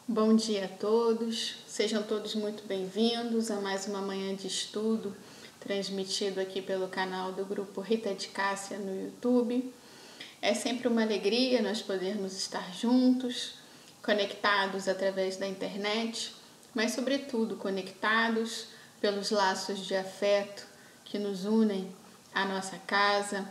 Bom dia a todos, sejam todos muito bem-vindos a mais uma manhã de estudo transmitido aqui pelo canal do Grupo Rita de Cássia no YouTube. É sempre uma alegria nós podermos estar juntos, conectados através da internet, mas sobretudo conectados pelos laços de afeto que nos unem à nossa casa,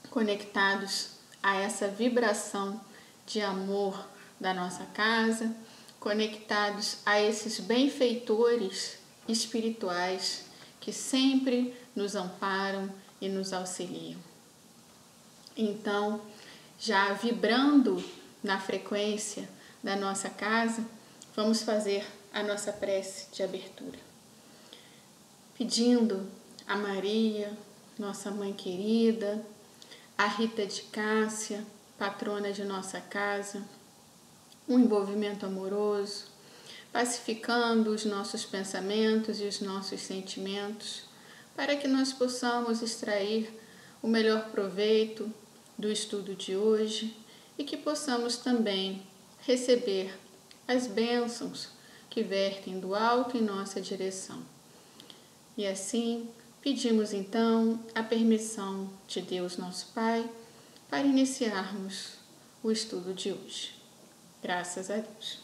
conectados a essa vibração de amor da nossa casa, conectados a esses benfeitores espirituais que sempre nos amparam e nos auxiliam. Então, já vibrando na frequência da nossa casa, vamos fazer a nossa prece de abertura. Pedindo a Maria, nossa mãe querida, a Rita de Cássia, patrona de nossa casa, um envolvimento amoroso, pacificando os nossos pensamentos e os nossos sentimentos, para que nós possamos extrair o melhor proveito do estudo de hoje e que possamos também receber as bênçãos que vertem do alto em nossa direção. E assim, pedimos então a permissão de Deus nosso Pai para iniciarmos o estudo de hoje. Graças a Deus.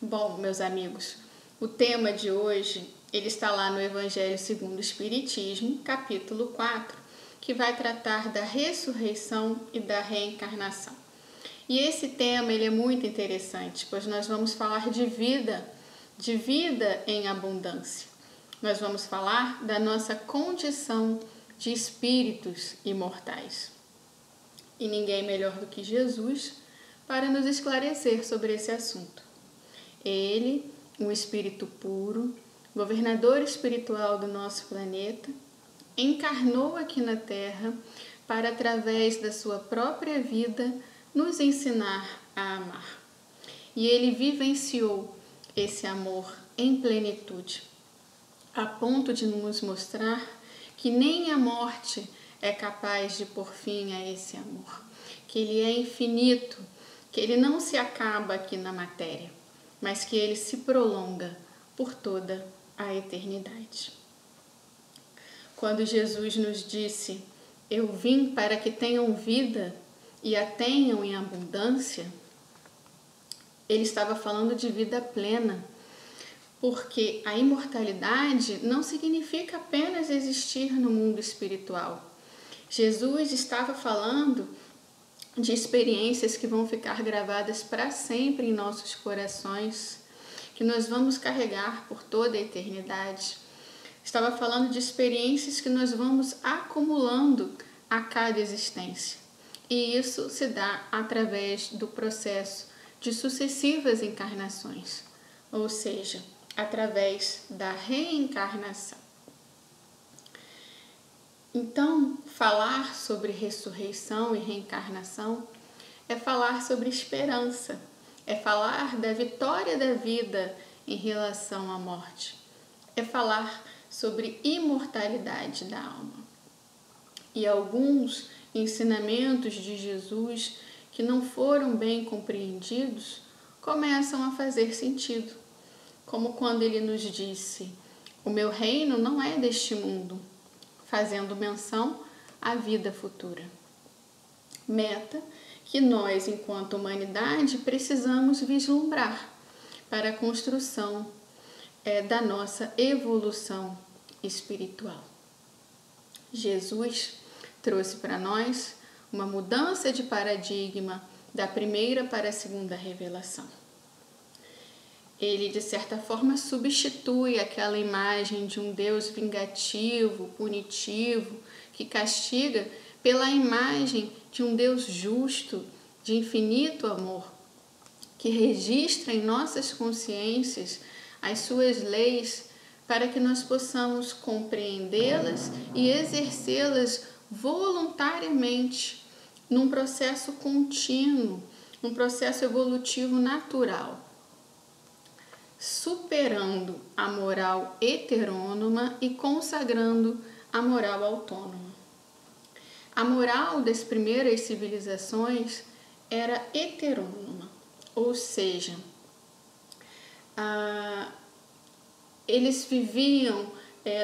Bom, meus amigos, o tema de hoje, ele está lá no Evangelho segundo o Espiritismo, capítulo 4, que vai tratar da ressurreição e da reencarnação. E esse tema, ele é muito interessante, pois nós vamos falar de vida em abundância. Nós vamos falar da nossa condição de espíritos imortais. E ninguém melhor do que Jesus para nos esclarecer sobre esse assunto. Ele, um espírito puro, governador espiritual do nosso planeta, encarnou aqui na Terra para, através da sua própria vida, nos ensinar a amar. E ele vivenciou esse amor em plenitude, a ponto de nos mostrar que nem a morte é capaz de pôr fim a esse amor, que ele é infinito, que ele não se acaba aqui na matéria, mas que ele se prolonga por toda a eternidade. Quando Jesus nos disse, eu vim para que tenham vida e a tenham em abundância, ele estava falando de vida plena, porque a imortalidade não significa apenas existir no mundo espiritual. Jesus estava falando de experiências que vão ficar gravadas para sempre em nossos corações, que nós vamos carregar por toda a eternidade. Estava falando de experiências que nós vamos acumulando a cada existência. E isso se dá através do processo de sucessivas encarnações, ou seja, através da reencarnação. Então, falar sobre ressurreição e reencarnação é falar sobre esperança, é falar da vitória da vida em relação à morte, é falar sobre imortalidade da alma. E alguns ensinamentos de Jesus que não foram bem compreendidos começam a fazer sentido, como quando ele nos disse, o meu reino não é deste mundo, fazendo menção à vida futura. Meta que nós, enquanto humanidade, precisamos vislumbrar para a construção da nossa evolução espiritual. Jesus trouxe para nós uma mudança de paradigma da primeira para a segunda revelação. Ele, de certa forma, substitui aquela imagem de um Deus vingativo, punitivo, que castiga, pela imagem de um Deus justo, de infinito amor, que registra em nossas consciências as suas leis para que nós possamos compreendê-las e exercê-las voluntariamente, num processo contínuo, num processo evolutivo natural, superando a moral heterônoma e consagrando a moral autônoma. A moral das primeiras civilizações era heterônoma, ou seja, eles viviam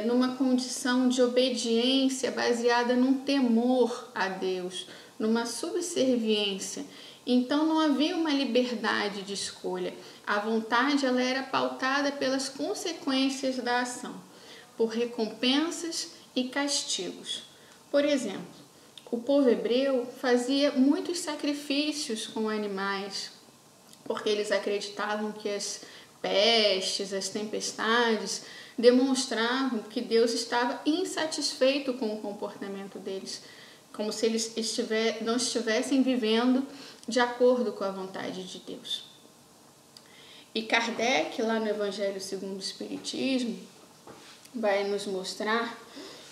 numa condição de obediência baseada num temor a Deus, numa subserviência. Então não havia uma liberdade de escolha. A vontade ela era pautada pelas consequências da ação, por recompensas e castigos. Por exemplo, o povo hebreu fazia muitos sacrifícios com animais, porque eles acreditavam que as pestes, as tempestades demonstravam que Deus estava insatisfeito com o comportamento deles, como se eles não estivessem vivendo de acordo com a vontade de Deus. E Kardec, lá no Evangelho segundo o Espiritismo, vai nos mostrar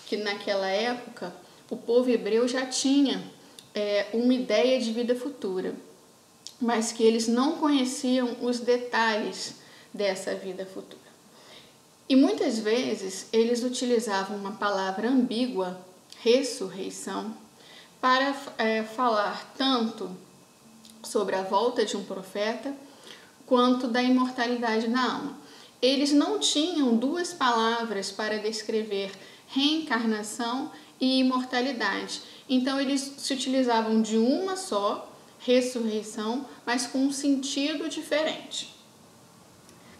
que naquela época o povo hebreu já tinha uma ideia de vida futura, mas que eles não conheciam os detalhes dessa vida futura. E muitas vezes eles utilizavam uma palavra ambígua, ressurreição, para falar tanto sobre a volta de um profeta quanto da imortalidade da alma. Eles não tinham duas palavras para descrever reencarnação e imortalidade. Então eles se utilizavam de uma só, ressurreição, mas com um sentido diferente.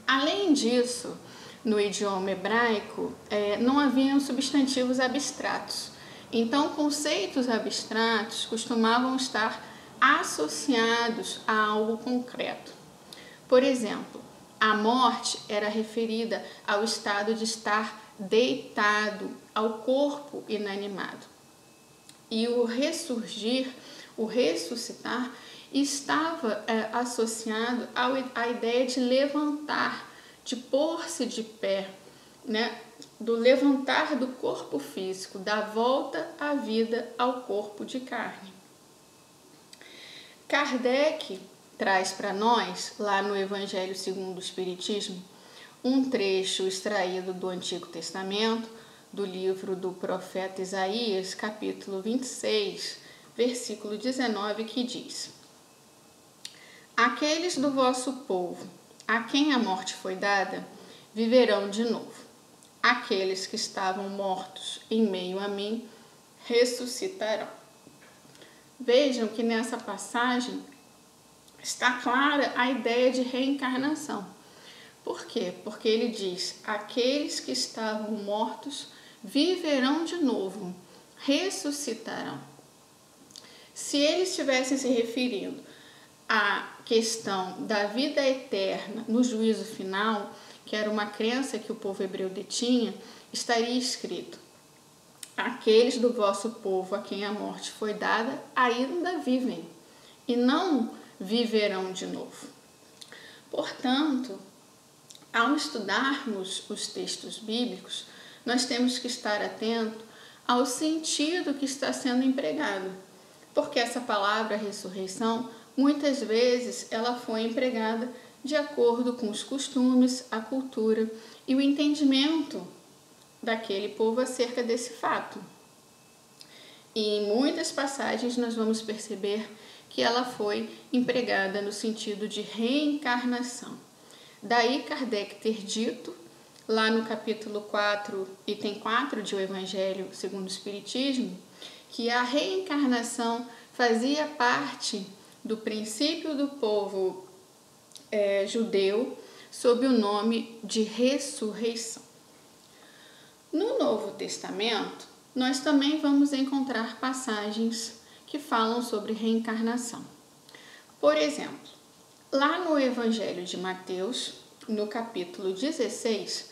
Além disso, no idioma hebraico, não haviam substantivos abstratos. Então, conceitos abstratos costumavam estar associados a algo concreto. Por exemplo, a morte era referida ao estado de estar deitado, ao corpo inanimado. E o ressurgir, o ressuscitar, estava associado à ideia de levantar, de pôr-se de pé, né? Do levantar do corpo físico, da volta à vida ao corpo de carne. Kardec traz para nós, lá no Evangelho segundo o Espiritismo, um trecho extraído do Antigo Testamento, do livro do profeta Isaías, capítulo 26, versículo 19, que diz: Aqueles do vosso povo, a quem a morte foi dada, viverão de novo. Aqueles que estavam mortos em meio a mim, ressuscitarão. Vejam que nessa passagem está clara a ideia de reencarnação. Por quê? Porque ele diz: aqueles que estavam mortos viverão de novo, ressuscitarão. Se eles estivessem se referindo à questão da vida eterna no juízo final, que era uma crença que o povo hebreu detinha, estaria escrito: aqueles do vosso povo a quem a morte foi dada ainda vivem, e não viverão de novo. Portanto, ao estudarmos os textos bíblicos, nós temos que estar atento ao sentido que está sendo empregado, porque essa palavra ressurreição, muitas vezes, ela foi empregada de acordo com os costumes, a cultura e o entendimento daquele povo acerca desse fato. E em muitas passagens nós vamos perceber que ela foi empregada no sentido de reencarnação. Daí Kardec ter dito, lá no capítulo 4, item 4 de O Evangelho segundo o Espiritismo, que a reencarnação fazia parte do princípio do povo judeu sob o nome de ressurreição. No Novo Testamento, nós também vamos encontrar passagens que falam sobre reencarnação. Por exemplo, lá no Evangelho de Mateus, no capítulo 16,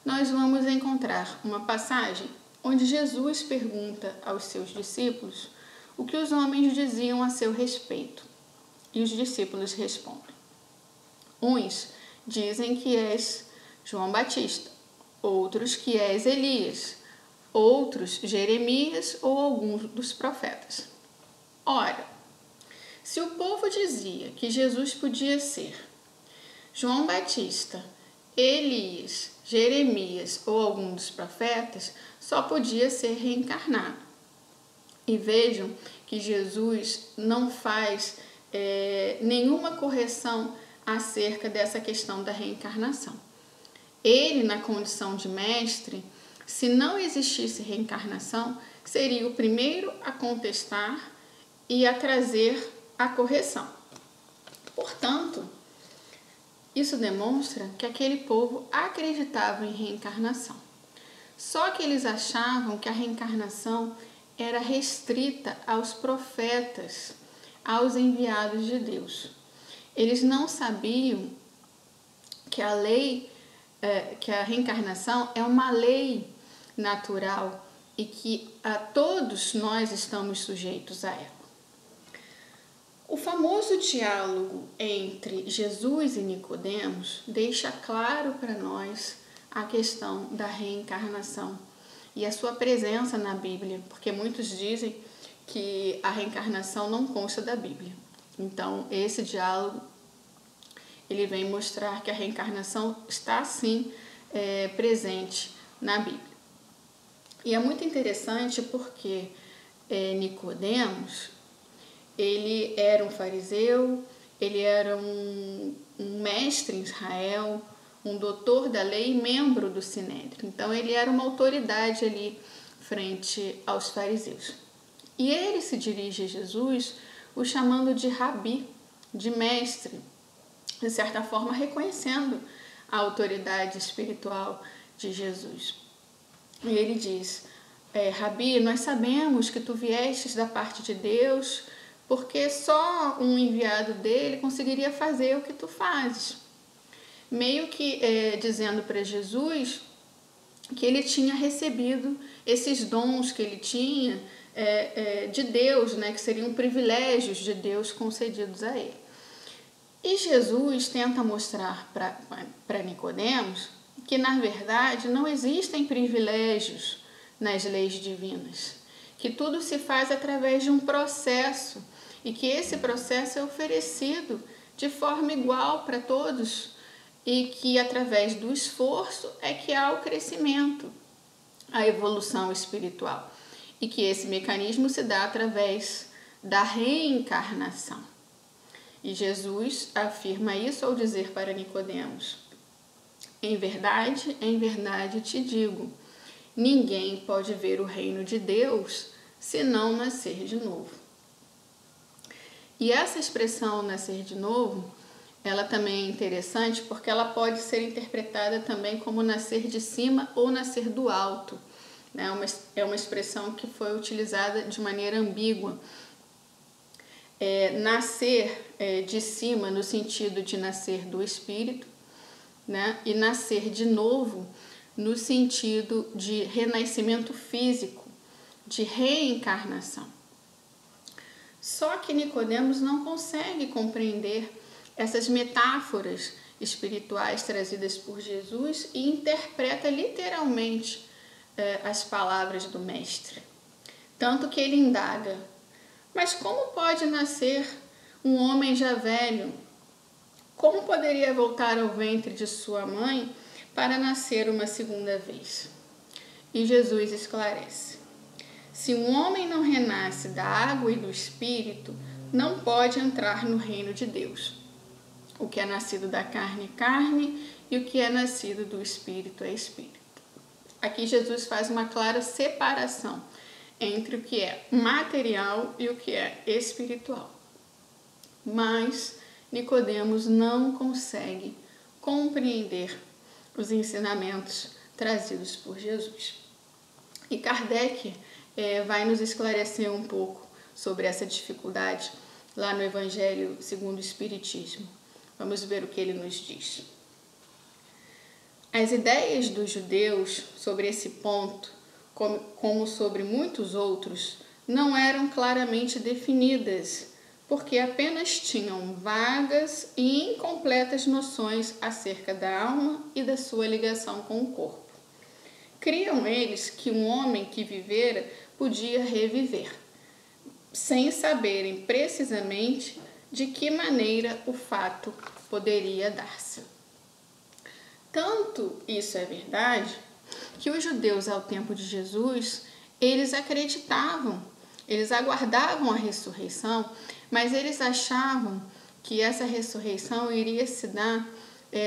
nós vamos encontrar uma passagem onde Jesus pergunta aos seus discípulos o que os homens diziam a seu respeito. E os discípulos respondem: uns dizem que és João Batista, outros que és Elias, outros Jeremias ou alguns dos profetas. Ora, se o povo dizia que Jesus podia ser João Batista, Elias, Jeremias ou algum dos profetas, só podia ser reencarnado. E vejam que Jesus não faz nenhuma correção acerca dessa questão da reencarnação. Ele, na condição de mestre, se não existisse reencarnação, seria o primeiro a contestar e a trazer a correção. Portanto, isso demonstra que aquele povo acreditava em reencarnação. Só que eles achavam que a reencarnação era restrita aos profetas, aos enviados de Deus. Eles não sabiam que a lei, que a reencarnação é uma lei natural e que todos nós estamos sujeitos a ela. O famoso diálogo entre Jesus e Nicodemos deixa claro para nós a questão da reencarnação e a sua presença na Bíblia, porque muitos dizem que a reencarnação não consta da Bíblia. Então, esse diálogo ele vem mostrar que a reencarnação está sim presente na Bíblia. E é muito interessante porque Nicodemos, ele era um fariseu, ele era um mestre em Israel, um doutor da lei e membro do Sinédrio. Então, ele era uma autoridade ali frente aos fariseus. E ele se dirige a Jesus, o chamando de rabi, de mestre, de certa forma reconhecendo a autoridade espiritual de Jesus. E ele diz, Rabi, nós sabemos que tu viestes da parte de Deus, porque só um enviado dele conseguiria fazer o que tu fazes. Meio que dizendo para Jesus que ele tinha recebido esses dons que ele tinha de Deus, né, que seriam privilégios de Deus concedidos a ele. E Jesus tenta mostrar para Nicodemos que, na verdade, não existem privilégios nas leis divinas, que tudo se faz através de um processo e que esse processo é oferecido de forma igual para todos e que, através do esforço, é que há o crescimento, a evolução espiritual e que esse mecanismo se dá através da reencarnação. E Jesus afirma isso ao dizer para Nicodemos, em verdade te digo, ninguém pode ver o reino de Deus se não nascer de novo. E essa expressão nascer de novo, ela também é interessante porque ela pode ser interpretada também como nascer de cima ou nascer do alto. É uma expressão que foi utilizada de maneira ambígua. Nascer de cima no sentido de nascer do espírito, né? E nascer de novo no sentido de renascimento físico, de reencarnação. Só que Nicodemos não consegue compreender essas metáforas espirituais trazidas por Jesus e interpreta literalmente as palavras do mestre. Tanto que ele indaga, mas como pode nascer um homem já velho? Como poderia voltar ao ventre de sua mãe para nascer uma segunda vez? E Jesus esclarece, se um homem não renasce da água e do espírito, não pode entrar no reino de Deus. O que é nascido da carne é carne e o que é nascido do espírito é espírito. Aqui Jesus faz uma clara separação entre o que é material e o que é espiritual. Mas Nicodemos não consegue compreender os ensinamentos trazidos por Jesus. E Kardec vai nos esclarecer um pouco sobre essa dificuldade lá no Evangelho segundo o Espiritismo. Vamos ver o que ele nos diz. As ideias dos judeus sobre esse ponto, como sobre muitos outros, não eram claramente definidas, porque apenas tinham vagas e incompletas noções acerca da alma e da sua ligação com o corpo. Criam eles que um homem que vivera podia reviver, sem saberem precisamente de que maneira o fato poderia dar-se. Tanto isso é verdade que os judeus ao tempo de Jesus, eles acreditavam, eles aguardavam a ressurreição, mas eles achavam que essa ressurreição iria se dar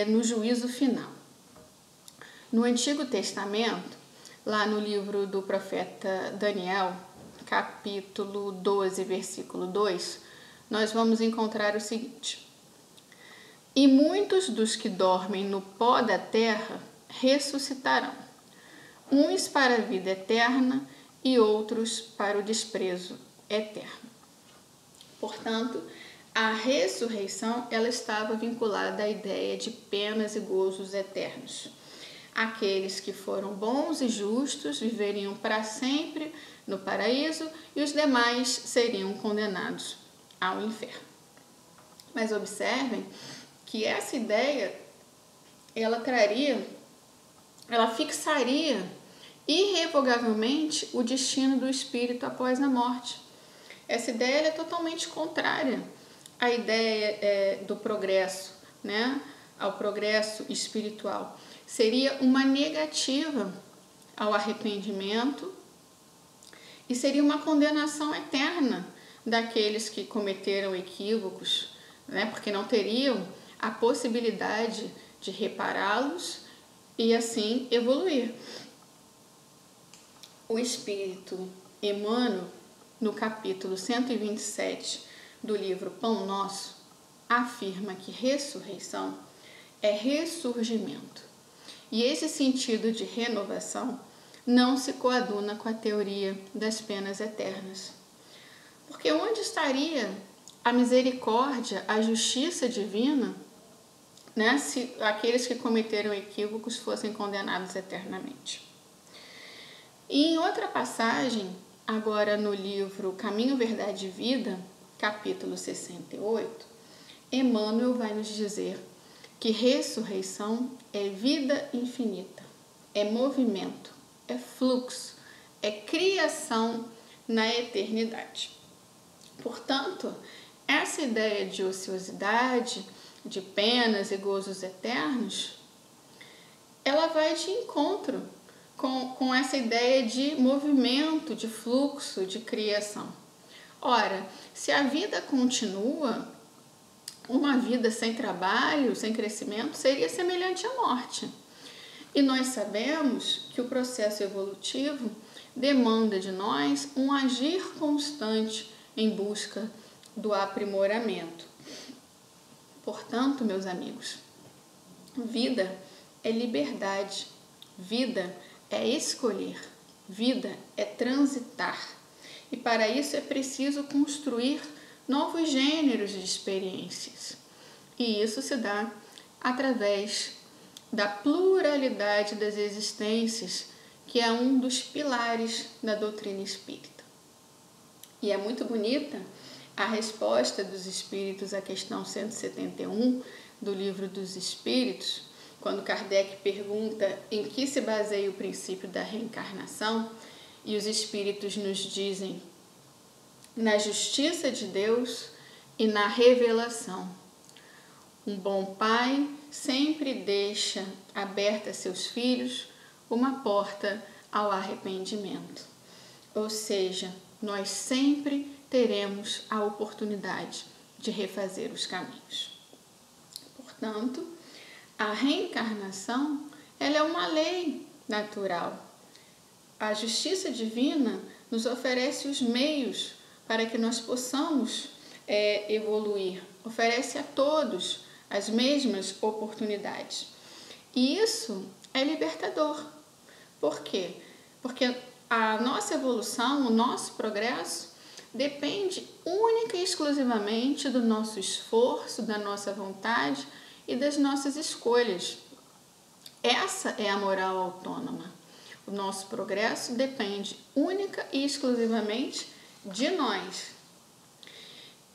no juízo final. No Antigo Testamento, lá no livro do profeta Daniel, capítulo 12, versículo 2, nós vamos encontrar o seguinte: e muitos dos que dormem no pó da terra ressuscitarão, uns para a vida eterna e outros para o desprezo eterno. Portanto, a ressurreição ela estava vinculada à ideia de penas e gozos eternos. Aqueles que foram bons e justos viveriam para sempre no paraíso e os demais seriam condenados ao inferno. Mas observem que essa ideia ela fixaria irrevogavelmente o destino do espírito após a morte. Essa ideia é totalmente contrária à ideia do progresso, né? Ao progresso espiritual. Seria uma negativa ao arrependimento e seria uma condenação eterna daqueles que cometeram equívocos, né? Porque não teriam a possibilidade de repará-los e assim evoluir. O Espírito Emmanuel, no capítulo 127 do livro Pão Nosso, afirma que ressurreição é ressurgimento. E esse sentido de renovação não se coaduna com a teoria das penas eternas. Porque onde estaria a misericórdia, a justiça divina, né, se aqueles que cometeram equívocos fossem condenados eternamente? E em outra passagem, agora no livro Caminho, Verdade e Vida, capítulo 68, Emmanuel vai nos dizer que ressurreição é vida infinita, é movimento, é fluxo, é criação na eternidade. Portanto, essa ideia de ociosidade, de penas e gozos eternos, ela vai de encontro com essa ideia de movimento, de fluxo, de criação. Ora, se a vida continua, uma vida sem trabalho, sem crescimento, seria semelhante à morte. E nós sabemos que o processo evolutivo demanda de nós um agir constante em busca do aprimoramento. Portanto, meus amigos, vida é liberdade, vida é escolher, vida é transitar. E para isso é preciso construir novos gêneros de experiências. E isso se dá através da pluralidade das existências, que é um dos pilares da doutrina espírita. E é muito bonita a resposta dos espíritos à questão 171 do Livro dos Espíritos, quando Kardec pergunta em que se baseia o princípio da reencarnação, e os espíritos nos dizem: na justiça de Deus e na revelação. Um bom pai sempre deixa aberta a seus filhos uma porta ao arrependimento. Ou seja, nós sempre teremos a oportunidade de refazer os caminhos. Portanto, a reencarnação ela é uma lei natural. A justiça divina nos oferece os meios para que nós possamos evoluir. Oferece a todos as mesmas oportunidades. E isso é libertador. Por quê? Porque a nossa evolução, o nosso progresso, depende única e exclusivamente do nosso esforço, da nossa vontade e das nossas escolhas. Essa é a moral autônoma. O nosso progresso depende única e exclusivamente de nós.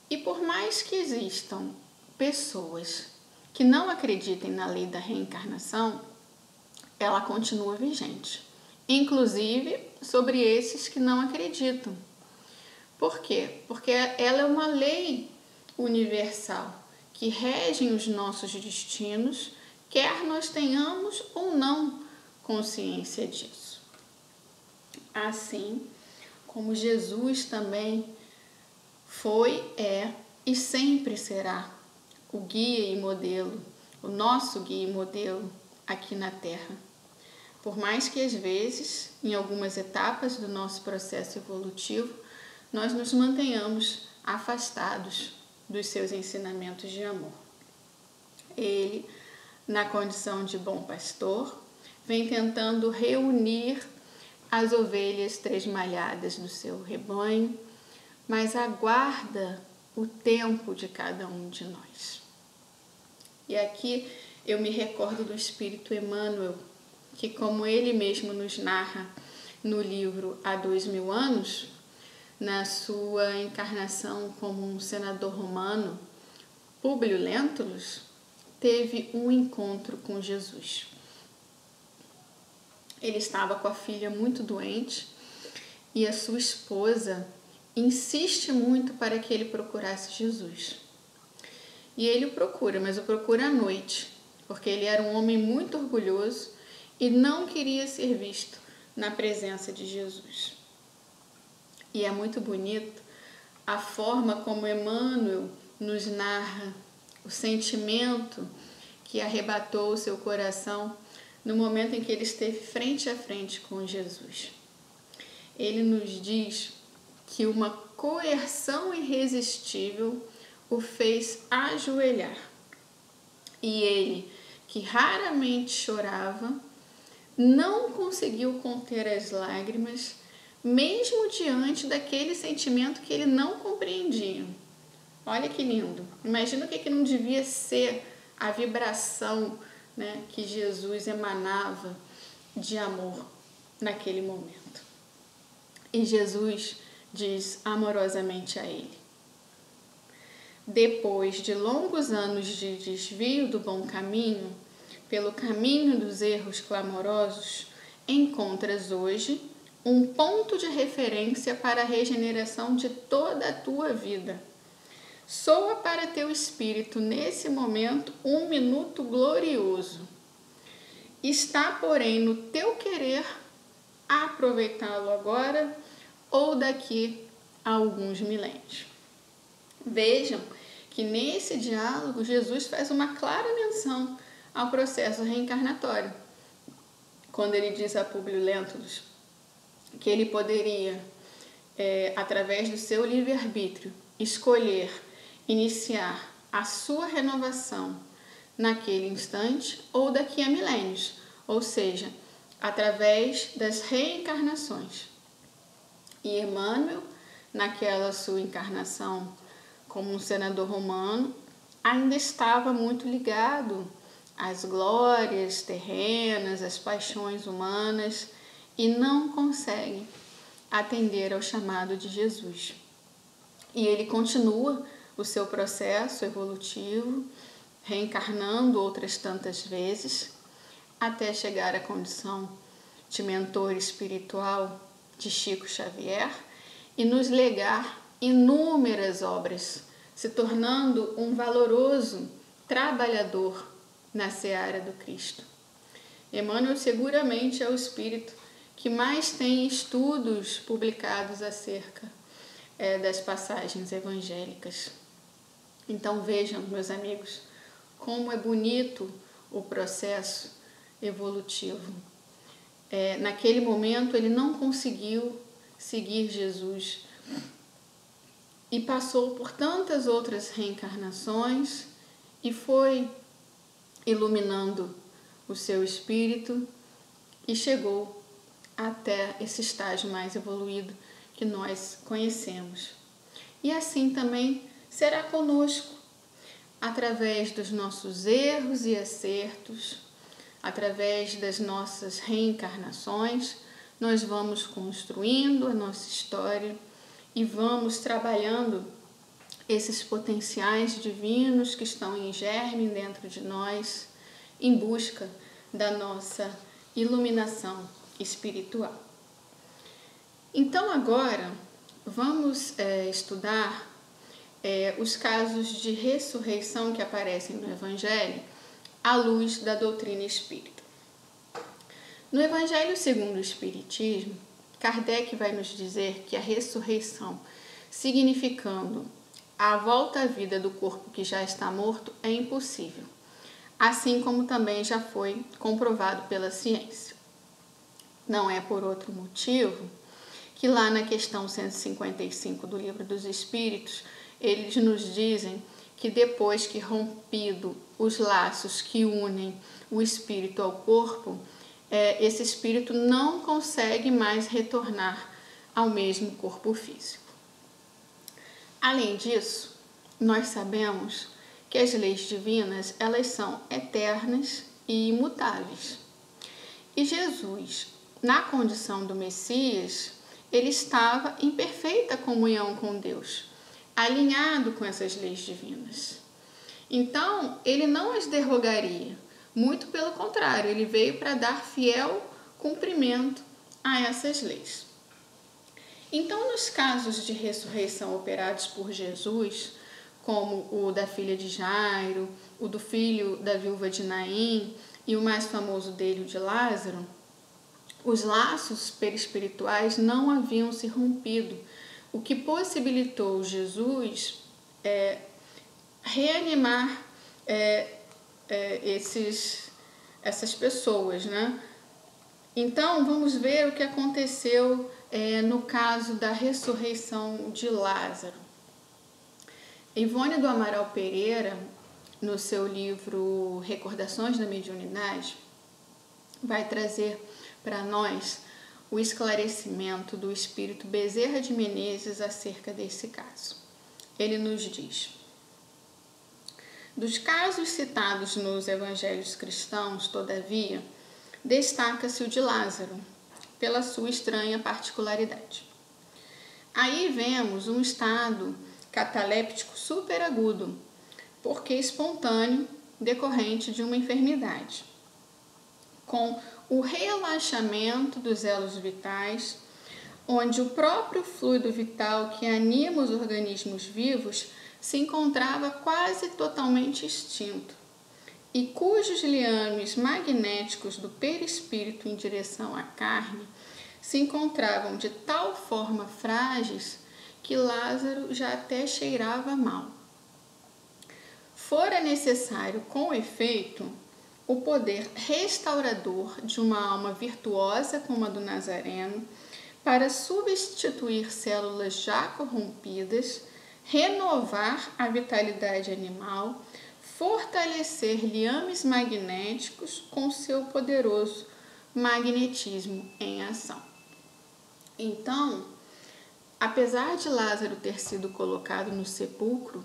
E por mais que existam pessoas que não acreditem na lei da reencarnação, ela continua vigente, inclusive sobre esses que não acreditam. Por quê? Porque ela é uma lei universal que rege os nossos destinos, quer nós tenhamos ou não consciência disso. Assim como Jesus também foi, é e sempre será o guia e modelo, o nosso guia e modelo aqui na Terra. Por mais que às vezes, em algumas etapas do nosso processo evolutivo, nós nos mantenhamos afastados dos seus ensinamentos de amor. Ele, na condição de bom pastor, vem tentando reunir as ovelhas tresmalhadas do seu rebanho, mas aguarda o tempo de cada um de nós. E aqui eu me recordo do Espírito Emmanuel, que, como ele mesmo nos narra no livro Há 2000 anos, na sua encarnação como um senador romano, Públio Lentulus teve um encontro com Jesus. Ele estava com a filha muito doente e a sua esposa insiste muito para que ele procurasse Jesus. E ele o procura, mas o procura à noite, porque ele era um homem muito orgulhoso e não queria ser visto na presença de Jesus. E é muito bonito a forma como Emmanuel nos narra o sentimento que arrebatou o seu coração no momento em que ele esteve frente a frente com Jesus. Ele nos diz que uma coerção irresistível o fez ajoelhar. E ele, que raramente chorava, não conseguiu conter as lágrimas, mesmo diante daquele sentimento que ele não compreendia. Olha que lindo! Imagina o que não devia ser a vibração, né, que Jesus emanava de amor naquele momento. E Jesus diz amorosamente a ele: depois de longos anos de desvio do bom caminho, pelo caminho dos erros clamorosos, encontras hoje um ponto de referência para a regeneração de toda a tua vida. Soa para teu espírito nesse momento um minuto glorioso. Está, porém, no teu querer aproveitá-lo agora ou daqui a alguns milênios. Vejam que nesse diálogo Jesus faz uma clara menção ao processo reencarnatório, quando ele diz a Públio Lentulus que ele poderia, através do seu livre-arbítrio, escolher iniciar a sua renovação naquele instante ou daqui a milênios, ou seja, através das reencarnações. E Emmanuel, naquela sua encarnação como um senador romano, ainda estava muito ligado às glórias terrenas, às paixões humanas, e não consegue atender ao chamado de Jesus. E ele continua o seu processo evolutivo, reencarnando outras tantas vezes, até chegar à condição de mentor espiritual de Chico Xavier e nos legar inúmeras obras, se tornando um valoroso trabalhador na seara do Cristo. Emmanuel seguramente é o espírito que mais tem estudos publicados acerca das passagens evangélicas. Então vejam, meus amigos, como é bonito o processo evolutivo. Naquele momento ele não conseguiu seguir Jesus e passou por tantas outras reencarnações e foi iluminando o seu espírito e chegou até esse estágio mais evoluído que nós conhecemos. E assim também será conosco, através dos nossos erros e acertos, através das nossas reencarnações, nós vamos construindo a nossa história e vamos trabalhando esses potenciais divinos que estão em germe dentro de nós, em busca da nossa iluminação espiritual. Então agora vamos estudar os casos de ressurreição que aparecem no Evangelho à luz da doutrina espírita. No Evangelho segundo o Espiritismo, Kardec vai nos dizer que a ressurreição significando a volta à vida do corpo que já está morto é impossível, assim como também já foi comprovado pela ciência. Não é por outro motivo que lá na questão 155 do Livro dos Espíritos, eles nos dizem que depois que rompido os laços que unem o espírito ao corpo, esse espírito não consegue mais retornar ao mesmo corpo físico. Além disso, nós sabemos que as leis divinas, elas são eternas e imutáveis. E Jesus, na condição do Messias, ele estava em perfeita comunhão com Deus, alinhado com essas leis divinas. Então, ele não as derrogaria, muito pelo contrário, ele veio para dar fiel cumprimento a essas leis. Então, nos casos de ressurreição operados por Jesus, como o da filha de Jairo, o do filho da viúva de Naim e o mais famoso dele, o de Lázaro, os laços perispirituais não haviam se rompido, o que possibilitou Jesus reanimar essas pessoas, né? Então, vamos ver o que aconteceu no caso da ressurreição de Lázaro. Ivone do Amaral Pereira, no seu livro Recordações da Mediunidade, vai trazer para nós o esclarecimento do espírito Bezerra de Menezes acerca desse caso. Ele nos diz: dos casos citados nos evangelhos cristãos, todavia, destaca-se o de Lázaro, pela sua estranha particularidade. Aí vemos um estado cataléptico superagudo, porque espontâneo, decorrente de uma enfermidade, com o relaxamento dos elos vitais, onde o próprio fluido vital que anima os organismos vivos se encontrava quase totalmente extinto, e cujos liames magnéticos do perispírito em direção à carne se encontravam de tal forma frágeis que Lázaro já até cheirava mal. Fora necessário, com efeito, o poder restaurador de uma alma virtuosa como a do Nazareno para substituir células já corrompidas, renovar a vitalidade animal, fortalecer liames magnéticos com seu poderoso magnetismo em ação. Então, apesar de Lázaro ter sido colocado no sepulcro,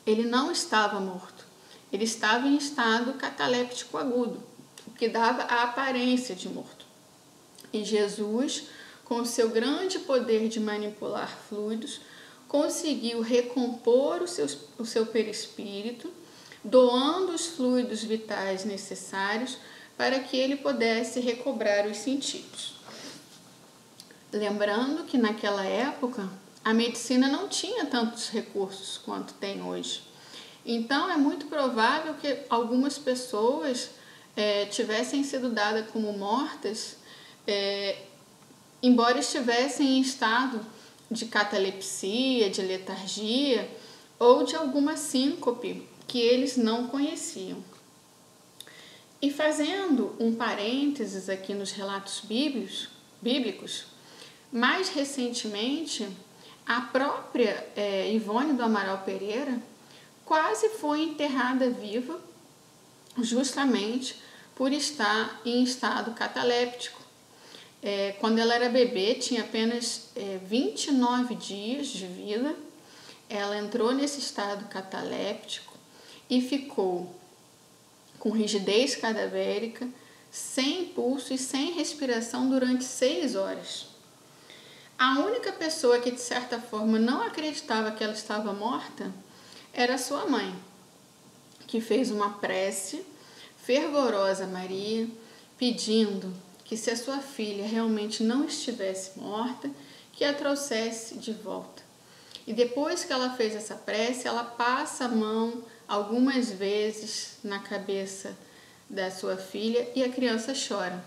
ele não estava morto, ele estava em estado cataléptico agudo, o que dava a aparência de morto. E Jesus, com seu grande poder de manipular fluidos, conseguiu recompor o seu perispírito, doando os fluidos vitais necessários para que ele pudesse recobrar os sentidos. Lembrando que naquela época a medicina não tinha tantos recursos quanto tem hoje. Então é muito provável que algumas pessoas tivessem sido dadas como mortas, embora estivessem em estado de catalepsia, de letargia ou de alguma síncope que eles não conheciam. E fazendo um parênteses aqui nos relatos bíblicos, mais recentemente, a própria Ivone do Amaral Pereira quase foi enterrada viva, justamente por estar em estado cataléptico. Quando ela era bebê, tinha apenas 29 dias de vida, ela entrou nesse estado cataléptico e ficou com rigidez cadavérica, sem pulso e sem respiração durante 6 horas. A única pessoa que, de certa forma, não acreditava que ela estava morta era sua mãe, que fez uma prece fervorosa a Maria, pedindo que, se a sua filha realmente não estivesse morta, que a trouxesse de volta. E depois que ela fez essa prece, ela passa a mão algumas vezes na cabeça da sua filha e a criança chora.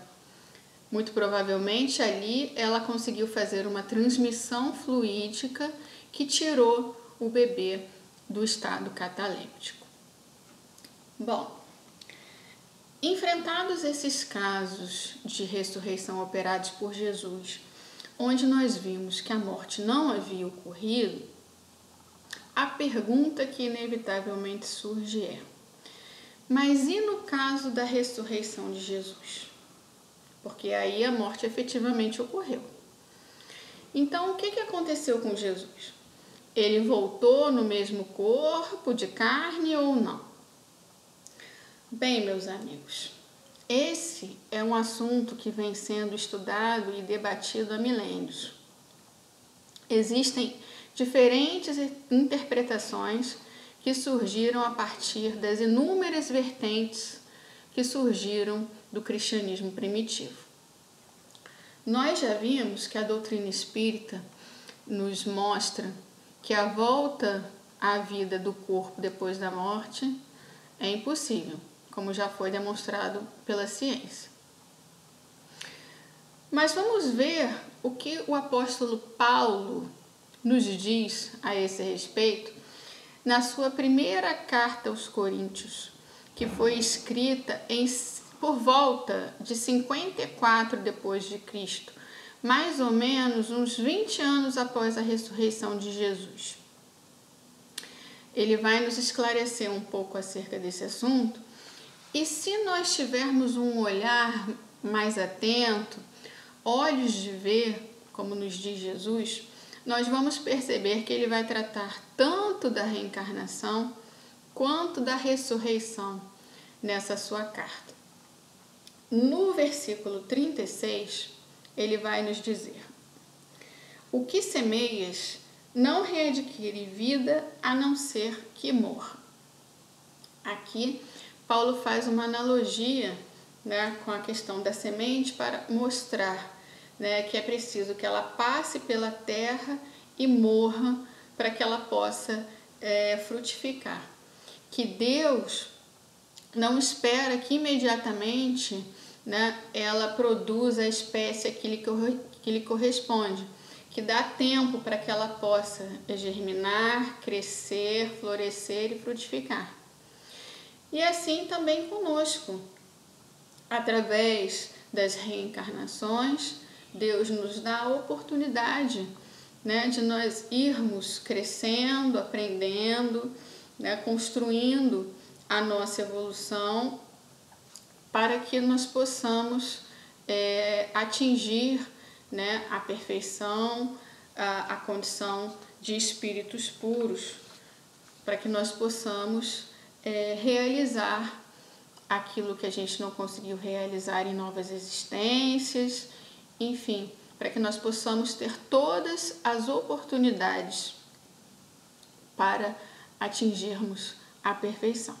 Muito provavelmente ali ela conseguiu fazer uma transmissão fluídica que tirou o bebê do estado cataléptico. Bom, enfrentados esses casos de ressurreição operados por Jesus, onde nós vimos que a morte não havia ocorrido, a pergunta que inevitavelmente surge é: mas e no caso da ressurreição de Jesus? Porque aí a morte efetivamente ocorreu. Então, o que aconteceu com Jesus? Ele voltou no mesmo corpo de carne ou não? Bem, meus amigos, esse é um assunto que vem sendo estudado e debatido há milênios. Existem diferentes interpretações que surgiram a partir das inúmeras vertentes que surgiram do cristianismo primitivo. Nós já vimos que a doutrina espírita nos mostra que a volta à vida do corpo depois da morte é impossível, como já foi demonstrado pela ciência. Mas vamos ver o que o apóstolo Paulo nos diz a esse respeito na sua primeira carta aos Coríntios, que foi escrita por volta de 54 depois de Cristo, mais ou menos uns 20 anos após a ressurreição de Jesus. Ele vai nos esclarecer um pouco acerca desse assunto, e se nós tivermos um olhar mais atento, olhos de ver, como nos diz Jesus, nós vamos perceber que ele vai tratar tanto da reencarnação quanto da ressurreição nessa sua carta. No versículo 36, ele vai nos dizer: o que semeias não readquire vida a não ser que morra. Aqui, Paulo faz uma analogia, com a questão da semente para mostrar, que é preciso que ela passe pela terra e morra para que ela possa frutificar. Que Deus não espera que imediatamente ela produza a espécie que lhe corresponde, que dá tempo para que ela possa germinar, crescer, florescer e frutificar. E assim também conosco, através das reencarnações, Deus nos dá a oportunidade de nós irmos crescendo, aprendendo, construindo a nossa evolução para que nós possamos atingir a perfeição, a condição de espíritos puros, para que nós possamos realizar aquilo que a gente não conseguiu realizar em novas existências, enfim, para que nós possamos ter todas as oportunidades para atingirmos a perfeição.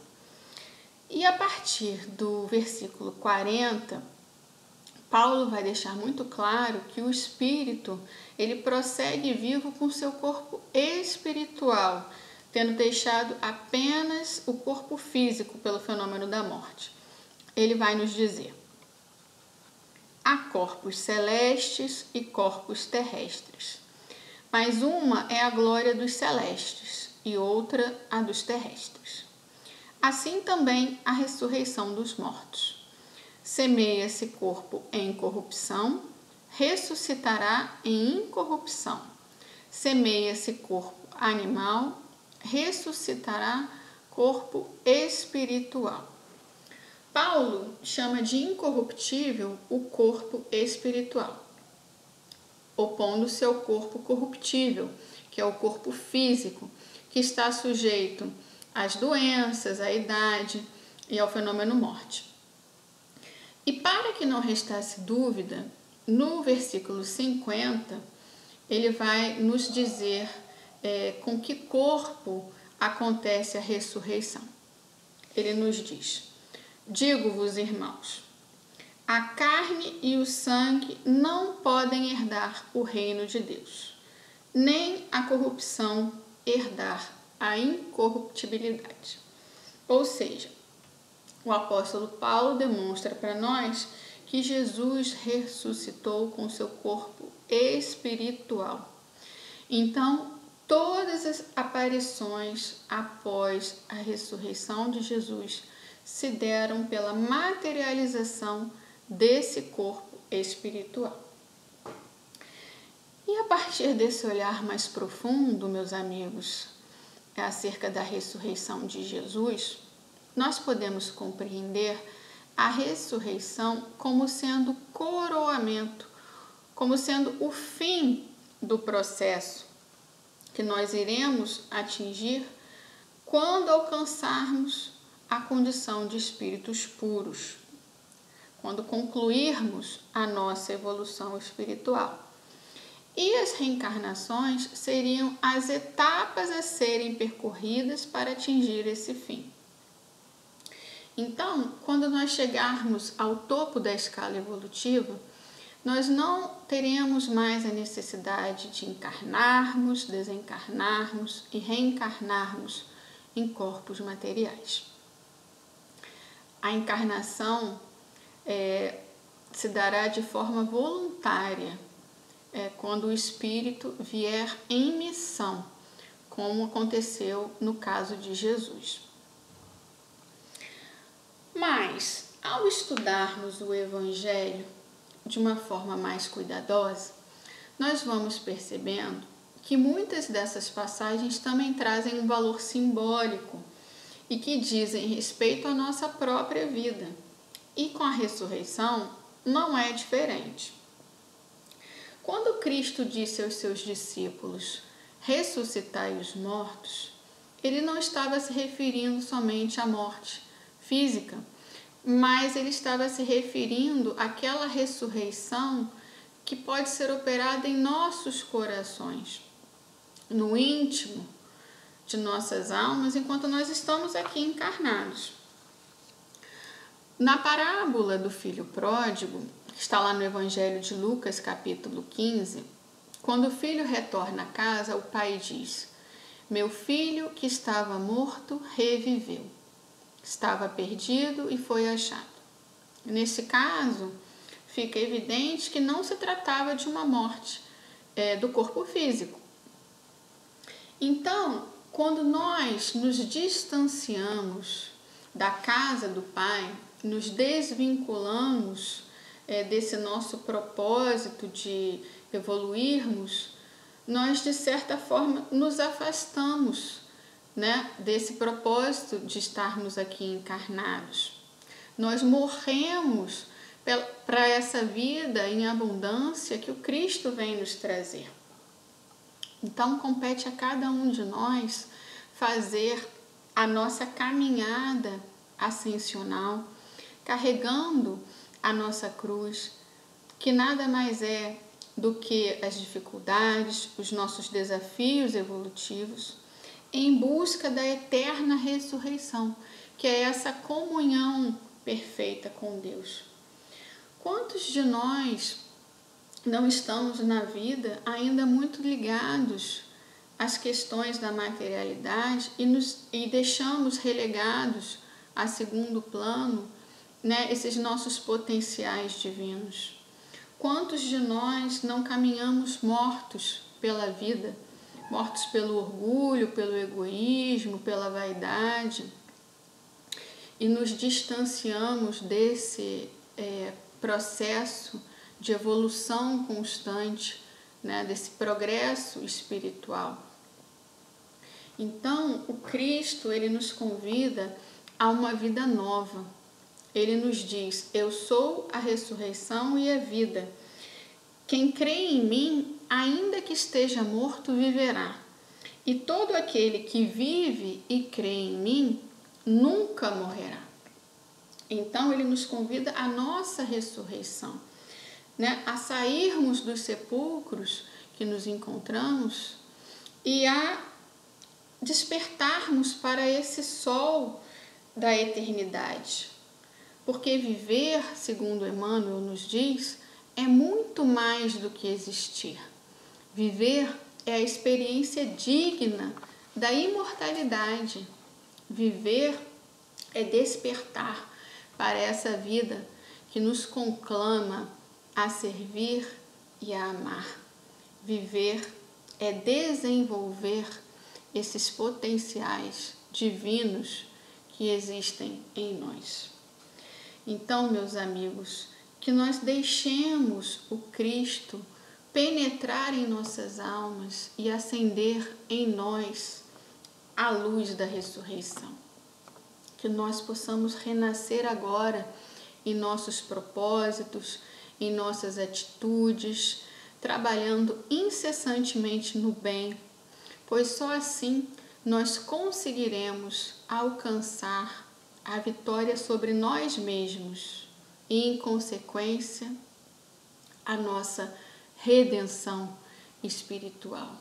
E a partir do versículo 40, Paulo vai deixar muito claro que o espírito, ele prossegue vivo com seu corpo espiritual, tendo deixado apenas o corpo físico pelo fenômeno da morte. Ele vai nos dizer: há corpos celestes e corpos terrestres, mas uma é a glória dos celestes e outra a dos terrestres. Assim também a ressurreição dos mortos. Semeia-se corpo em corrupção, ressuscitará em incorrupção. Semeia-se corpo animal, ressuscitará corpo espiritual. Paulo chama de incorruptível o corpo espiritual, opondo-se ao corpo corruptível, que é o corpo físico, que está sujeito às doenças, à idade e ao fenômeno morte. E para que não restasse dúvida, no versículo 50, ele vai nos dizer com que corpo acontece a ressurreição. Ele nos diz: digo-vos, irmãos, a carne e o sangue não podem herdar o reino de Deus, nem a corrupção herdar a incorruptibilidade. Ou seja, o apóstolo Paulo demonstra para nós que Jesus ressuscitou com seu corpo espiritual. Então, todas as aparições após a ressurreição de Jesus se deram pela materialização desse corpo espiritual. E a partir desse olhar mais profundo, meus amigos, acerca da ressurreição de Jesus, nós podemos compreender a ressurreição como sendo coroamento, como sendo o fim do processo que nós iremos atingir quando alcançarmos a condição de espíritos puros, quando concluirmos a nossa evolução espiritual. E as reencarnações seriam as etapas a serem percorridas para atingir esse fim. Então, quando nós chegarmos ao topo da escala evolutiva, nós não teremos mais a necessidade de encarnarmos, desencarnarmos e reencarnarmos em corpos materiais. A encarnação se dará de forma voluntária, quando o espírito vier em missão, como aconteceu no caso de Jesus. Mas, ao estudarmos o Evangelho de uma forma mais cuidadosa, nós vamos percebendo que muitas dessas passagens também trazem um valor simbólico e que dizem respeito à nossa própria vida. E com a ressurreição não é diferente. Quando Cristo disse aos seus discípulos, ressuscitai os mortos, ele não estava se referindo somente à morte física, mas ele estava se referindo àquela ressurreição que pode ser operada em nossos corações, no íntimo de nossas almas, enquanto nós estamos aqui encarnados. Na parábola do filho pródigo, que está lá no Evangelho de Lucas, capítulo 15, quando o filho retorna a casa, o pai diz: meu filho que estava morto reviveu, estava perdido e foi achado. Nesse caso, fica evidente que não se tratava de uma morte do corpo físico. Então, quando nós nos distanciamos da casa do Pai, nos desvinculamos desse nosso propósito de evoluirmos, nós, de certa forma, nos afastamos, desse propósito de estarmos aqui encarnados. Nós morremos para essa vida em abundância que o Cristo vem nos trazer. Então, compete a cada um de nós fazer a nossa caminhada ascensional, carregando a nossa cruz, que nada mais é do que as dificuldades, os nossos desafios evolutivos, em busca da eterna ressurreição, que é essa comunhão perfeita com Deus. Quantos de nós não estamos na vida ainda muito ligados às questões da materialidade e deixamos relegados a segundo plano, esses nossos potenciais divinos? Quantos de nós não caminhamos mortos pela vida, mortos pelo orgulho, pelo egoísmo, pela vaidade, e nos distanciamos desse processo de evolução constante, desse progresso espiritual? Então, o Cristo, ele nos convida a uma vida nova. Ele nos diz: eu sou a ressurreição e a vida. Quem crê em mim, ainda que esteja morto, viverá. E todo aquele que vive e crê em mim, nunca morrerá. Então, ele nos convida à nossa ressurreição, a sairmos dos sepulcros que nos encontramos e a despertarmos para esse sol da eternidade. Porque viver, segundo Emmanuel nos diz, é muito mais do que existir. Viver é a experiência digna da imortalidade. Viver é despertar para essa vida que nos conclama a servir e a amar. Viver é desenvolver esses potenciais divinos que existem em nós. Então, meus amigos, que nós deixemos o Cristo penetrar em nossas almas e acender em nós a luz da ressurreição. Que nós possamos renascer agora em nossos propósitos, em nossas atitudes, trabalhando incessantemente no bem, pois só assim nós conseguiremos alcançar a vitória sobre nós mesmos e, em consequência, a nossa redenção espiritual.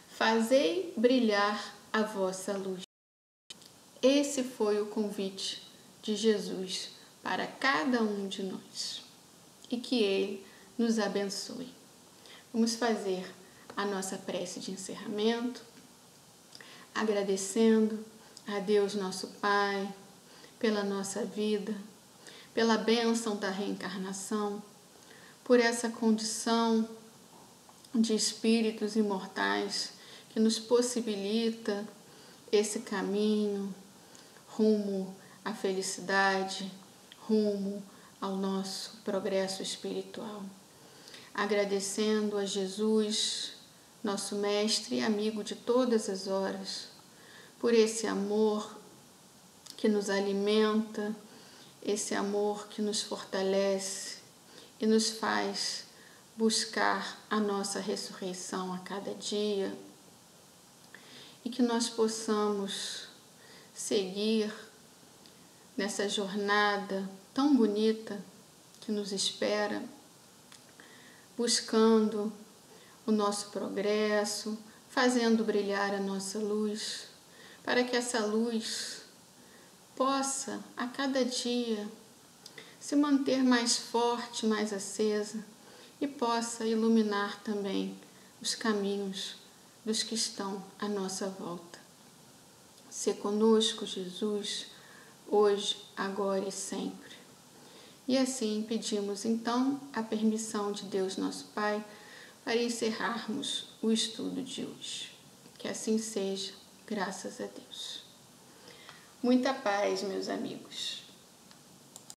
Fazei brilhar a vossa luz. Esse foi o convite de Jesus para cada um de nós. E que Ele nos abençoe. Vamos fazer a nossa prece de encerramento, agradecendo a Deus nosso Pai pela nossa vida, pela bênção da reencarnação, por essa condição de espíritos imortais que nos possibilita esse caminho rumo à felicidade, rumo ao nosso progresso espiritual. Agradecendo a Jesus, nosso mestre e amigo de todas as horas, por esse amor que nos alimenta, esse amor que nos fortalece e nos faz buscar a nossa ressurreição a cada dia, e que nós possamos seguir nessa jornada tão bonita que nos espera, buscando o nosso progresso, fazendo brilhar a nossa luz, para que essa luz possa, a cada dia, se manter mais forte, mais acesa e possa iluminar também os caminhos dos que estão à nossa volta. Se conosco, Jesus, hoje, agora e sempre. E assim pedimos então a permissão de Deus nosso Pai para encerrarmos o estudo de hoje. Que assim seja, graças a Deus. Muita paz, meus amigos.